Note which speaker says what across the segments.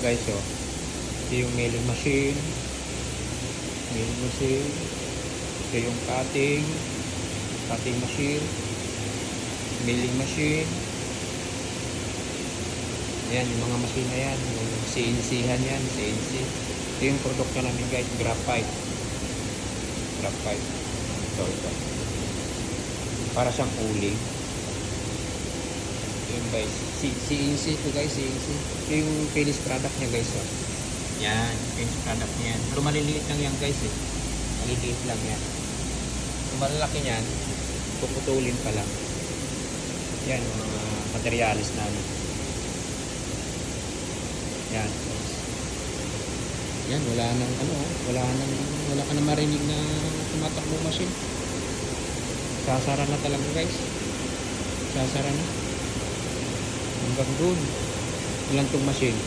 Speaker 1: guys, oh. Ito yung milling machine. Milling machine. Ito yung cutting machine. Milling machine. Ayan, yung mga machine na yan. Yung CNC-han yan, CNC. Ito yung produkto namin guys, graphite. Graphite. Ito. Para siyang uling. Ito yung guys. CNC ito guys, CNC. Ito yung finished product niya guys. Oh. Yan, finished product niya yan. Pero maliliit lang yan guys eh. Maliliit lang yan. Kung malalaki niyan, puputulin pa lang. Yan, mga materialis namin. Yan. Yan, wala ka na marinig na tumatakbo machine. Sasara na talaga guys. Sasara na. Hanggang doon. Ilan tong machine? 1,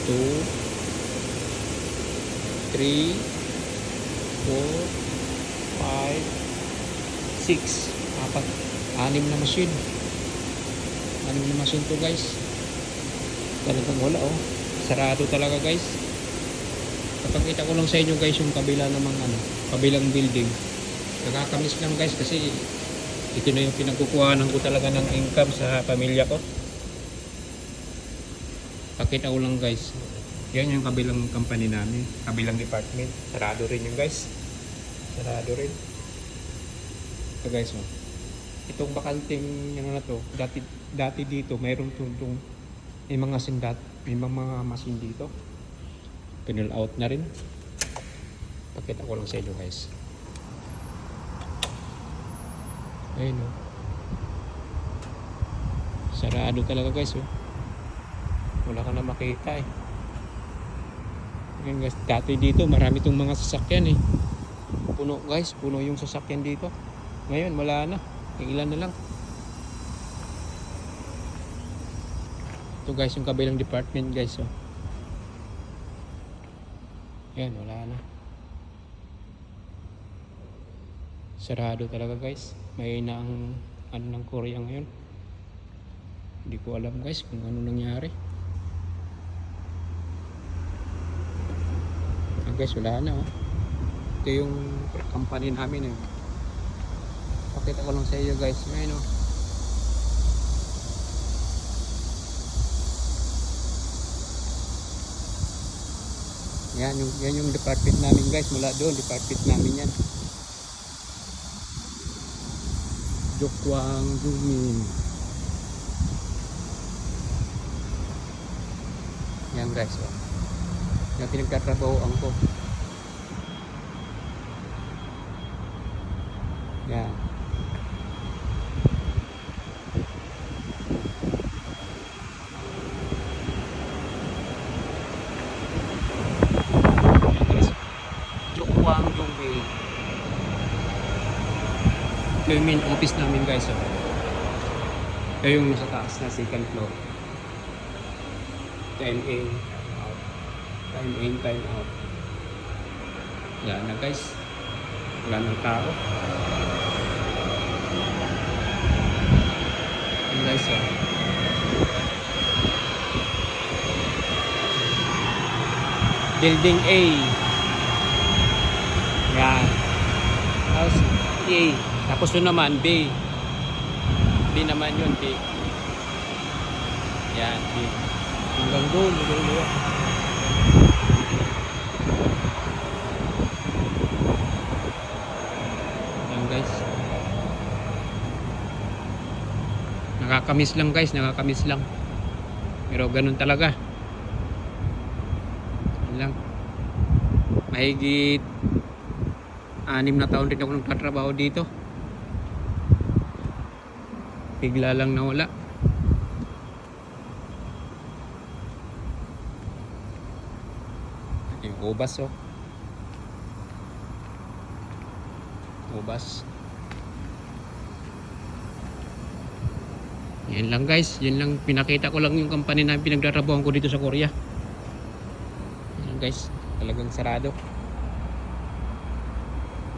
Speaker 1: 2, 3, 4, 5, 6. 6 na machine. 6 na machine to guys. Talagang wala oh. Sarado talaga guys. Kapagkita ko lang sa inyo guys yung kabila namang kabilang building. Nakakamiss lang guys kasi ito na yung pinagkukuhanan ko talaga ng income sa pamilya ko. Pakita ko lang guys. Yan yung kabilang company namin, kabilang department. Sarado rin yung guys. Sarado rin. Ito guys oh. Itong bakanting na to, dati dito mayroong tundong may mga sindat, may mga machine dito. Pinil out na rin. Pakita ko lang sa inyo guys. Ayun oh. Sarado talaga guys oh. Wala ka na makita eh. Ayun guys, dati dito marami tong mga sasakyan eh. Puno guys, puno yung sasakyan dito. Ngayon wala na. Ilan na lang. Ito guys yung kabilang department guys oh. Yan, wala na. Sarado talaga guys. May na ang ng Korea ngayon. Hindi ko alam guys kung ano nangyari. Guys, wala na oh. Ito yung company namin eh. Pakita ko lang sa iyo guys. Ngayon oh. Yan yung department namin guys. Mula doon, department namin yan. Jokwang Jumin. Yan guys oh. Yung pinagtatrabahoan ko. Yan. Ito yung main office namin guys oh. Ito yung nasa taas na second floor. Time in, time out. Wala na guys. Wala ng tao. Yan guys oh. Building A. Yan. House A. Tapos yun naman B. B naman yun B. Yan B. Hanggang doon. Yan guys. Nakakamiss lang guys. Nakakamiss lang. Pero ganun talaga. Yan lang. Mahigit 6 na taon rin ako nagtatrabaho dito. Bigla lang nawala. Yung ubas oh. Ubas. Yan lang guys. Yan lang. Pinakita ko lang yung company na pinagtatrabahoan ko dito sa Korea. Yan guys. Talagang sarado.